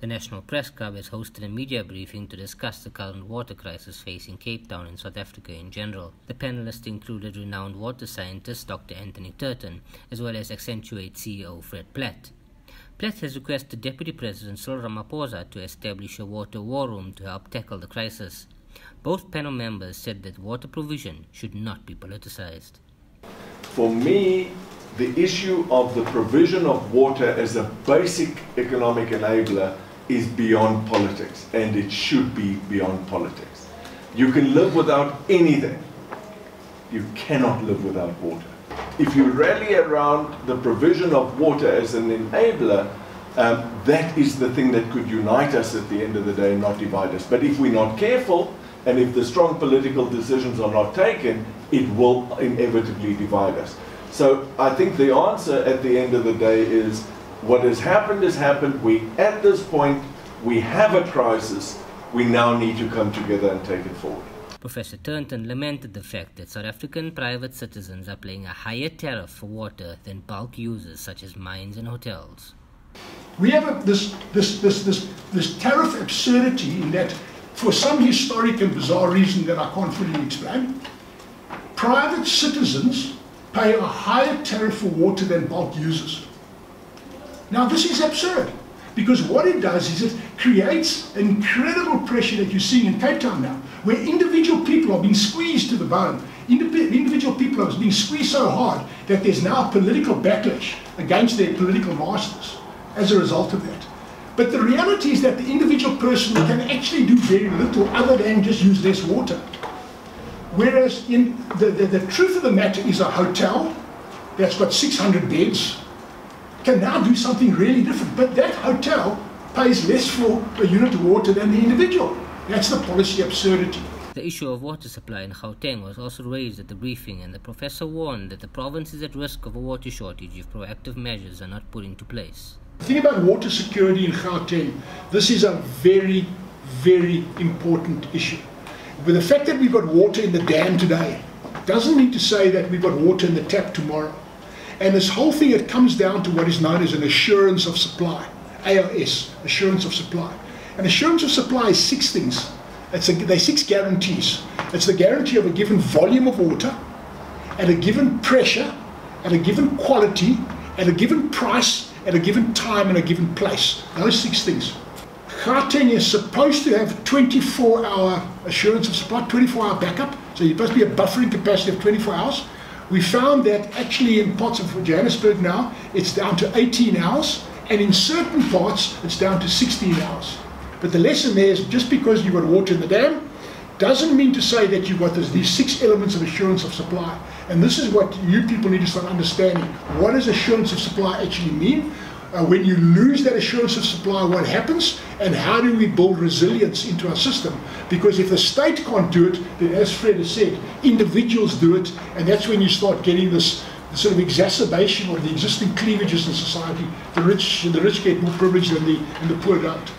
The National Press Club has hosted a media briefing to discuss the current water crisis facing Cape Town and South Africa in general. The panelists included renowned water scientist Dr. Anthony Turton, as well as Accentuate CEO Fred Platt. Platt has requested Deputy President Cyril Ramaphosa to establish a water war room to help tackle the crisis. Both panel members said that water provision should not be politicized. For me, the issue of the provision of water as a basic economic enabler is beyond politics, and it should be beyond politics. You can live without anything. You cannot live without water. If you rally around the provision of water as an enabler, that is the thing that could unite us at the end of the day and not divide us. But if we're not careful, and if the strong political decisions are not taken, it will inevitably divide us. So I think the answer at the end of the day is, what has happened has happened. At this point, we have a crisis. We now need to come together and take it forward. Professor Turton lamented the fact that South African private citizens are paying a higher tariff for water than bulk users such as mines and hotels. We have this tariff absurdity in that, for some historic and bizarre reason that I can't fully explain, private citizens pay a higher tariff for water than bulk users. Now this is absurd, because what it does is it creates an incredible pressure that you're seeing in Cape Town now, where individual people are being squeezed to the bone. Individual people are being squeezed so hard that there's now a political backlash against their political masters as a result of that. But the reality is that the individual person can actually do very little other than just use less water. Whereas in the truth of the matter is, a hotel that's got 600 beds can now do something really different. But that hotel pays less for a unit of water than the individual. That's the policy absurdity. The issue of water supply in Gauteng was also raised at the briefing, and the professor warned that the province is at risk of a water shortage if proactive measures are not put into place. The thing about water security in Gauteng, this is a very, very important issue. But the fact that we've got water in the dam today doesn't mean to say that we've got water in the tap tomorrow. And this whole thing, it comes down to what is known as an assurance of supply, AOS, assurance of supply. And assurance of supply is six things. They're six guarantees. It's the guarantee of a given volume of water, at a given pressure, at a given quality, at a given price, at a given time, and a given place. Those six things. Gauteng is supposed to have 24-hour assurance of supply, 24-hour backup. So you're supposed to be a buffering capacity of 24 hours. We found that actually in parts of Johannesburg now, it's down to 18 hours, and in certain parts, it's down to 16 hours. But the lesson there is, just because you've got water in the dam, doesn't mean to say that you've got these six elements of assurance of supply. And this is what you people need to start understanding. What does assurance of supply actually mean? When you lose that assurance of supply, what happens? And how do we build resilience into our system? Because if the state can't do it, then as Fred has said, individuals do it, and that's when you start getting this sort of exacerbation of the existing cleavages in society. The rich get more privileged and the poor don't.